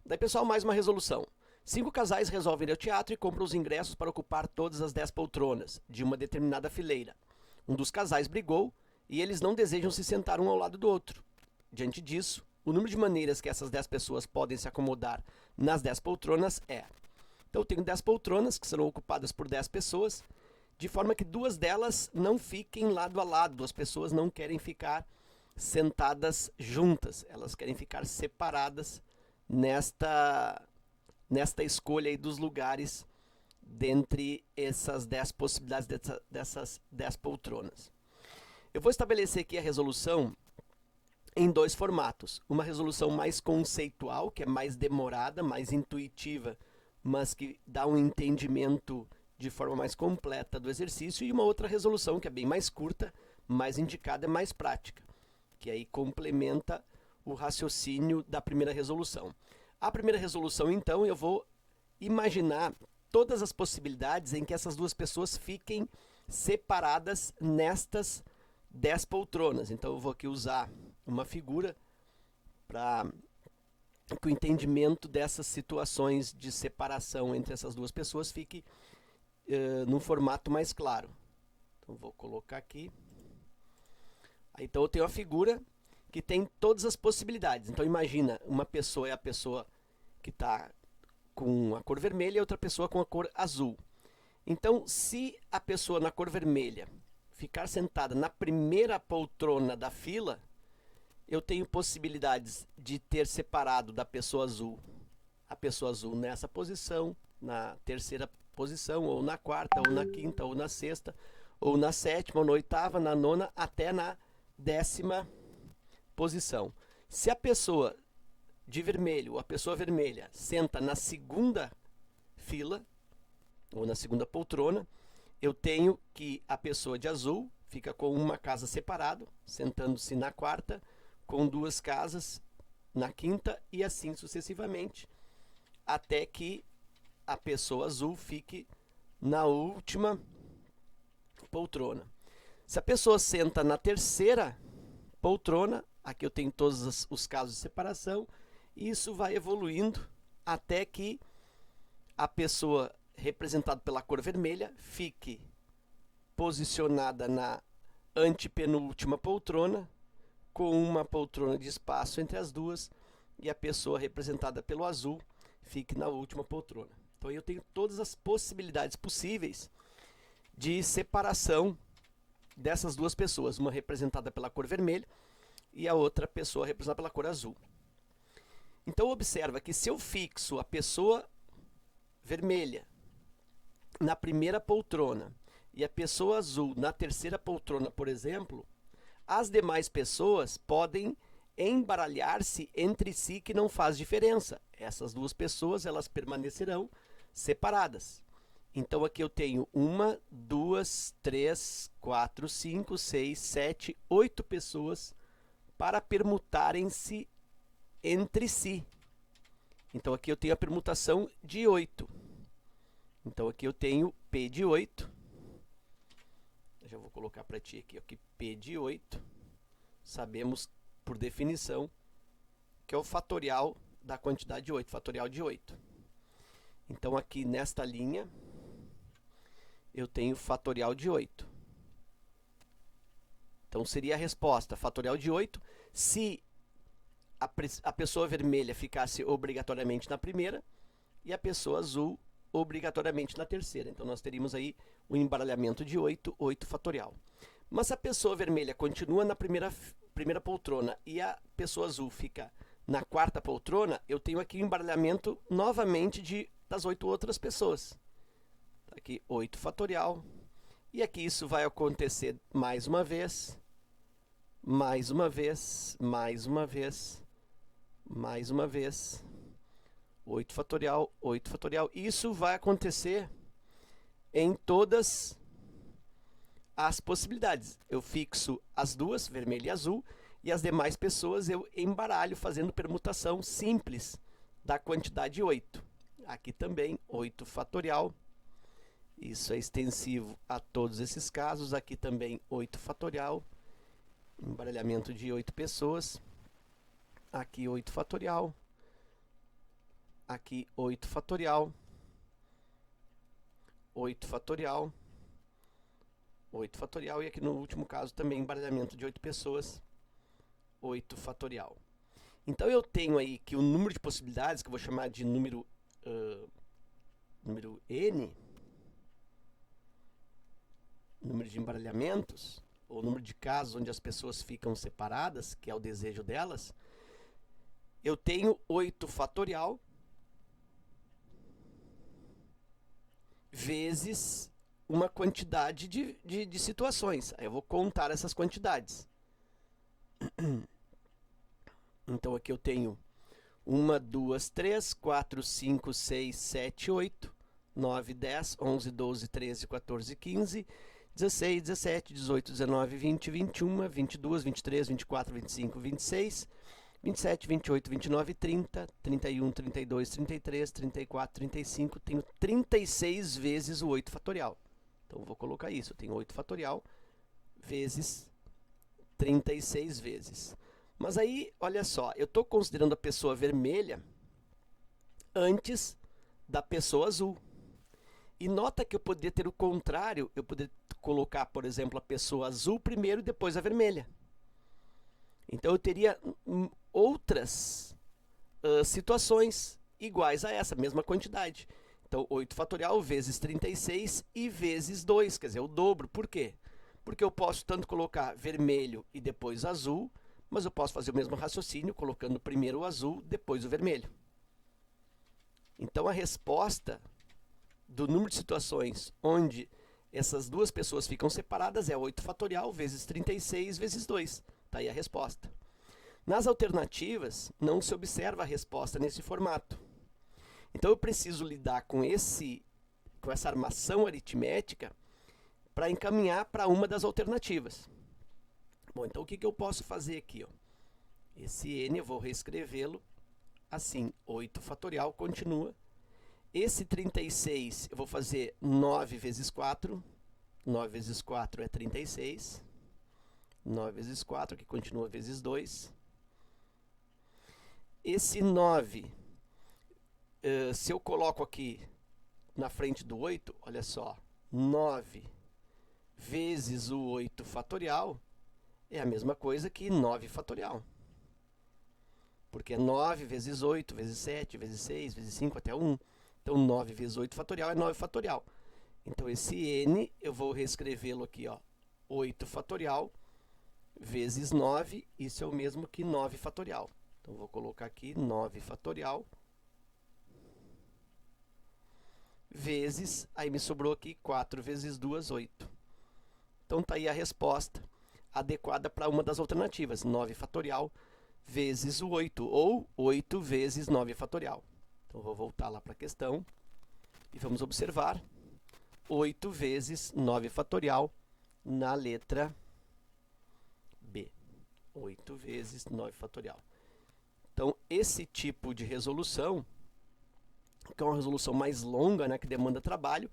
Daí, pessoal, mais uma resolução. 5 casais resolvem ir ao teatro e compram os ingressos para ocupar todas as 10 poltronas de uma determinada fileira. Um dos casais brigou e eles não desejam se sentar um ao lado do outro. Diante disso, o número de maneiras que essas 10 pessoas podem se acomodar nas 10 poltronas é... Então, eu tenho 10 poltronas que serão ocupadas por 10 pessoas, de forma que 2 delas não fiquem lado a lado. As pessoas não querem ficar sentadas juntas, elas querem ficar separadas nesta escolha aí dos lugares dentre essas 10 possibilidades dessas 10 poltronas. Eu vou estabelecer aqui a resolução em 2 formatos. Uma resolução mais conceitual, que é mais demorada, mais intuitiva, mas que dá um entendimento de forma mais completa do exercício, e uma outra resolução que é bem mais curta, mais indicada, mais prática, que aí complementa o raciocínio da primeira resolução. A primeira resolução, então, eu vou imaginar todas as possibilidades em que essas 2 pessoas fiquem separadas nestas 10 poltronas. Então, eu vou aqui usar uma figura para que o entendimento dessas situações de separação entre essas 2 pessoas fique num formato mais claro. Então, vou colocar aqui. Então, eu tenho a figura que tem todas as possibilidades. Então, imagina, uma pessoa é a pessoa que está com a cor vermelha e outra pessoa com a cor azul. Então, se a pessoa na cor vermelha ficar sentada na primeira poltrona da fila, eu tenho possibilidades de ter separado da pessoa azul a pessoa azul nessa posição, na terceira posição, ou na quarta, ou na quinta, ou na sexta, ou na sétima, ou na oitava, na nona, até na 10ª posição. Se a pessoa de vermelho, ou a pessoa vermelha, senta na segunda fila, ou na segunda poltrona, eu tenho que a pessoa de azul fica com uma casa separado, sentando-se na quarta, com 2 casas na quinta, e assim sucessivamente, até que a pessoa azul fique na última poltrona. Se a pessoa senta na terceira poltrona, aqui eu tenho todos os casos de separação, e isso vai evoluindo até que a pessoa representada pela cor vermelha fique posicionada na antepenúltima poltrona, com uma poltrona de espaço entre as duas, e a pessoa representada pelo azul fique na última poltrona. Então eu tenho todas as possibilidades possíveis de separação dessas 2 pessoas, uma representada pela cor vermelha e a outra pessoa representada pela cor azul. Então observa que se eu fixo a pessoa vermelha na primeira poltrona e a pessoa azul na terceira poltrona, por exemplo, as demais pessoas podem embaralhar-se entre si, que não faz diferença. Essas 2 pessoas, elas permanecerão separadas. Então aqui eu tenho 1, 2, 3, 4, 5, 6, 7, 8 pessoas para permutarem-se entre si. Então aqui eu tenho a permutação de 8. Então aqui eu tenho P de 8. Eu já vou colocar para ti aqui, P de 8. Sabemos, por definição, que é o fatorial da quantidade de 8, fatorial de 8. Então aqui nesta linha, eu tenho fatorial de 8. Então seria a resposta, fatorial de 8, se a pessoa vermelha ficasse obrigatoriamente na primeira e a pessoa azul obrigatoriamente na terceira. Então nós teríamos aí o embaralhamento de 8, 8 fatorial. Mas se a pessoa vermelha continua na primeira poltrona e a pessoa azul fica na quarta poltrona, eu tenho aqui o embaralhamento novamente das 8 outras pessoas. Aqui 8 fatorial. E aqui isso vai acontecer mais uma vez, mais uma vez, mais uma vez, mais uma vez. 8 fatorial, 8 fatorial. Isso vai acontecer em todas as possibilidades. Eu fixo as 2, vermelho e azul, e as demais pessoas eu embaralho fazendo permutação simples da quantidade 8. Aqui também 8 fatorial. Isso é extensivo a todos esses casos. Aqui também 8 fatorial. Embaralhamento de 8 pessoas. Aqui 8 fatorial. aqui 8 fatorial, 8 fatorial, 8 fatorial, e aqui no último caso também embaralhamento de 8 pessoas, 8 fatorial. Então eu tenho aí que o número de possibilidades, que eu vou chamar de número n, número de embaralhamentos, ou número de casos onde as pessoas ficam separadas, que é o desejo delas, eu tenho 8 fatorial vezes uma quantidade de situações. Aí eu vou contar essas quantidades. Então aqui eu tenho 1, 2, 3, 4, 5, 6, 7, 8, 9, 10, 11, 12, 13, 14, 15, 16, 17, 18, 19, 20, 21, 22, 23, 24, 25, 26, 27, 28, 29, 30, 31, 32, 33, 34, 35, tenho 36 vezes o 8 fatorial. Então, eu vou colocar isso, eu tenho 8 fatorial vezes 36 vezes. Mas aí, olha só, eu estou considerando a pessoa vermelha antes da pessoa azul. E nota que eu poderia ter o contrário, eu poderia colocar, por exemplo, a pessoa azul primeiro e depois a vermelha. Então, eu teria outras situações iguais a essa, mesma quantidade. Então, 8 fatorial vezes 36 e vezes 2, quer dizer, o dobro. Por quê? Porque eu posso tanto colocar vermelho e depois azul, mas eu posso fazer o mesmo raciocínio colocando primeiro o azul, depois o vermelho. Então, a resposta do número de situações onde essas duas pessoas ficam separadas é 8 fatorial vezes 36 vezes 2. Está aí a resposta. Nas alternativas, não se observa a resposta nesse formato. Então, eu preciso lidar com essa armação aritmética para encaminhar para uma das alternativas. Bom, então o que eu posso fazer aqui? Ó? Esse n eu vou reescrevê-lo assim, 8 fatorial continua. Esse 36 eu vou fazer 9 vezes 4. 9 vezes 4 é 36. 9 vezes 4, que continua vezes 2. Esse 9, se eu coloco aqui na frente do 8, olha só, 9 vezes o 8 fatorial é a mesma coisa que 9 fatorial. Porque é 9 vezes 8, vezes 7, vezes 6, vezes 5 até 1. Então, 9 vezes 8 fatorial é 9 fatorial. Então, esse n, eu vou reescrevê-lo aqui, ó, 8 fatorial vezes 9, isso é o mesmo que 9 fatorial. Então, vou colocar aqui 9 fatorial vezes, aí me sobrou aqui 4 vezes 2, 8. Então, está aí a resposta adequada para uma das alternativas, 9 fatorial vezes o 8, ou 8 vezes 9 fatorial. Então, vou voltar lá para a questão e vamos observar 8 vezes 9 fatorial na letra B. 8 vezes 9 fatorial. Então, esse tipo de resolução, que é uma resolução mais longa, né, que demanda trabalho,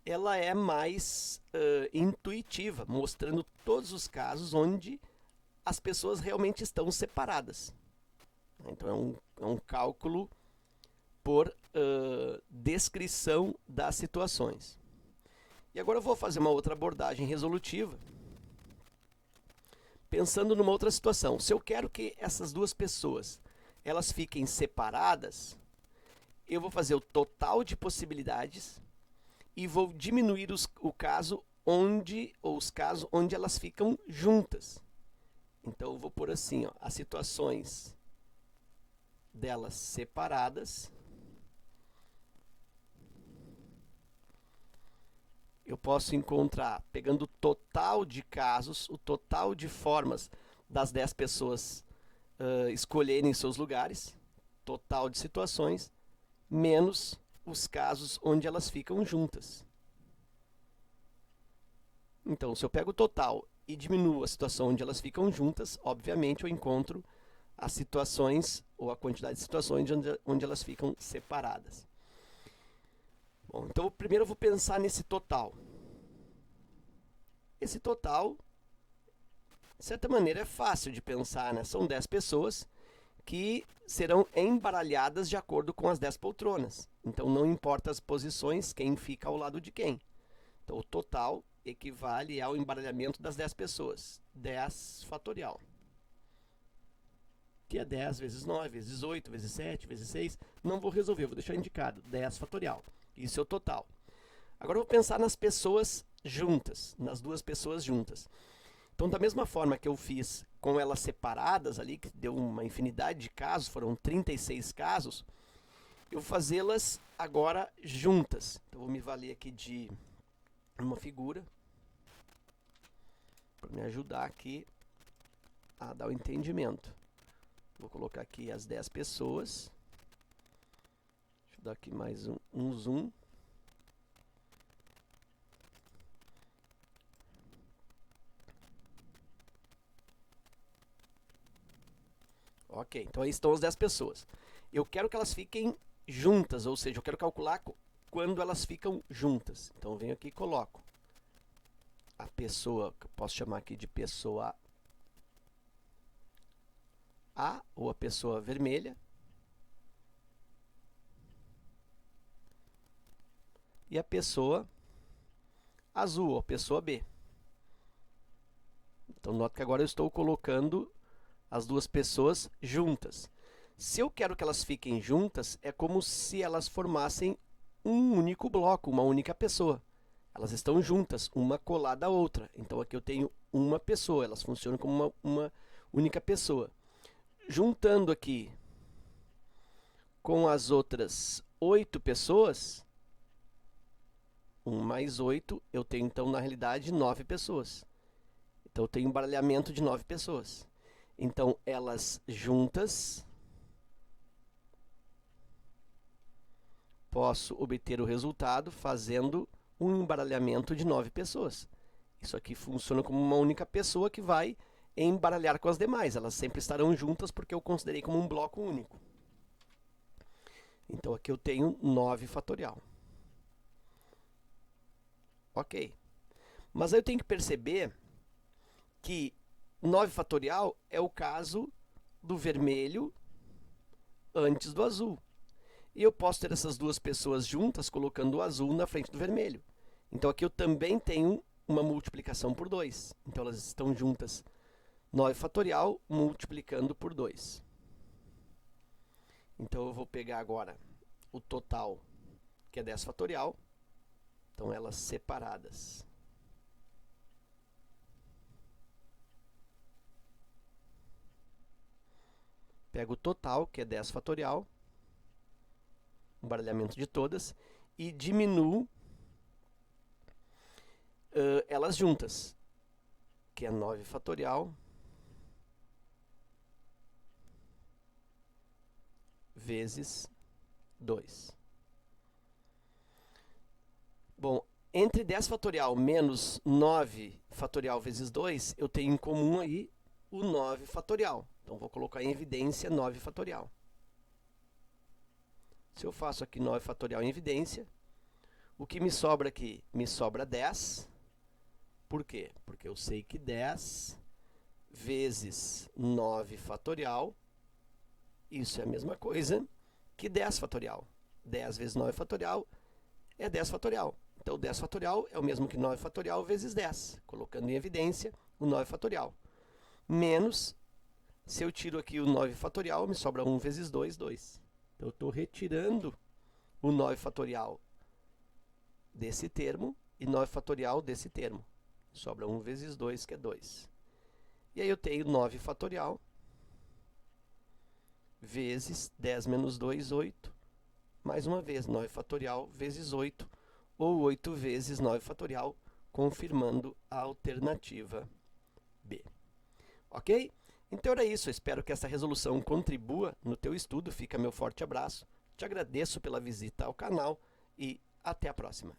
ela é mais intuitiva, mostrando todos os casos onde as pessoas realmente estão separadas. Então, é um cálculo por descrição das situações. E agora eu vou fazer uma outra abordagem resolutiva, pensando numa outra situação. Se eu quero que essas duas pessoas elas fiquem separadas, eu vou fazer o total de possibilidades e vou diminuir os casos onde elas ficam juntas. Então, eu vou pôr assim, ó, as situações delas separadas. Eu posso encontrar, pegando o total de casos, o total de formas das 10 pessoas escolherem seus lugares, total de situações, menos os casos onde elas ficam juntas. Então, se eu pego o total e diminuo a situação onde elas ficam juntas, obviamente eu encontro as situações, ou a quantidade de situações onde elas ficam separadas. Bom, então, primeiro eu vou pensar nesse total. Esse total, de certa maneira, é fácil de pensar, né? São 10 pessoas, que serão embaralhadas de acordo com as 10 poltronas. Então, não importa as posições, quem fica ao lado de quem. Então, o total equivale ao embaralhamento das 10 pessoas. 10 fatorial. Que é 10 vezes 9, vezes 8, vezes 7, vezes 6. Não vou resolver, vou deixar indicado. 10 fatorial. Isso é o total. Agora, eu vou pensar nas pessoas juntas, nas duas pessoas juntas. Então, da mesma forma que eu fiz com elas separadas ali, que deu uma infinidade de casos, foram 36 casos, eu vou fazê-las agora juntas. Então, vou me valer aqui de uma figura para me ajudar aqui a dar o entendimento. Vou colocar aqui as 10 pessoas. Deixa eu dar aqui mais um zoom. Ok, então aí estão as 10 pessoas. Eu quero que elas fiquem juntas, ou seja, eu quero calcular quando elas ficam juntas. Então eu venho aqui e coloco a pessoa, que eu posso chamar aqui de pessoa A, ou a pessoa vermelha. E a pessoa azul, ou a pessoa B. Então nota que agora eu estou colocando as duas pessoas juntas. Se eu quero que elas fiquem juntas, é como se elas formassem um único bloco, uma única pessoa. Elas estão juntas, uma colada à outra. Então aqui eu tenho uma pessoa, elas funcionam como uma única pessoa. Juntando aqui com as outras 8 pessoas, 1 mais 8, eu tenho então na realidade 9 pessoas. Então eu tenho um embaralhamento de 9 pessoas. Então, elas juntas, posso obter o resultado fazendo um embaralhamento de 9 pessoas. Isso aqui funciona como uma única pessoa que vai embaralhar com as demais. Elas sempre estarão juntas porque eu considerei como um bloco único. Então, aqui eu tenho 9 fatorial. Ok. Mas aí eu tenho que perceber que 9 fatorial é o caso do vermelho antes do azul. E eu posso ter essas duas pessoas juntas colocando o azul na frente do vermelho. Então aqui eu também tenho uma multiplicação por 2. Então elas estão juntas 9 fatorial multiplicando por 2. Então eu vou pegar agora o total, que é 10 fatorial. Então elas separadas. Pego o total, que é 10 fatorial, embaralhamento de todas, e diminuo elas juntas, que é 9 fatorial vezes 2. Bom, entre 10 fatorial menos 9 fatorial vezes 2, eu tenho em comum aí o 9 fatorial. Então, vou colocar em evidência 9 fatorial. Se eu faço aqui 9 fatorial em evidência, o que me sobra aqui? Me sobra 10. Por quê? Porque eu sei que 10 vezes 9 fatorial, isso é a mesma coisa que 10 fatorial. 10 vezes 9 fatorial é 10 fatorial. Então, 10 fatorial é o mesmo que 9 fatorial vezes 10, colocando em evidência o 9 fatorial. Menos, se eu tiro aqui o 9 fatorial, me sobra 1 vezes 2, 2. Então, eu estou retirando o 9 fatorial desse termo e 9 fatorial desse termo. Sobra 1 vezes 2, que é 2. E aí eu tenho 9 fatorial vezes 10 menos 2, 8. Mais uma vez, 9 fatorial vezes 8, ou 8 vezes 9 fatorial, confirmando a alternativa B. Ok? Então era isso, eu espero que essa resolução contribua no teu estudo. Fica meu forte abraço, te agradeço pela visita ao canal e até a próxima.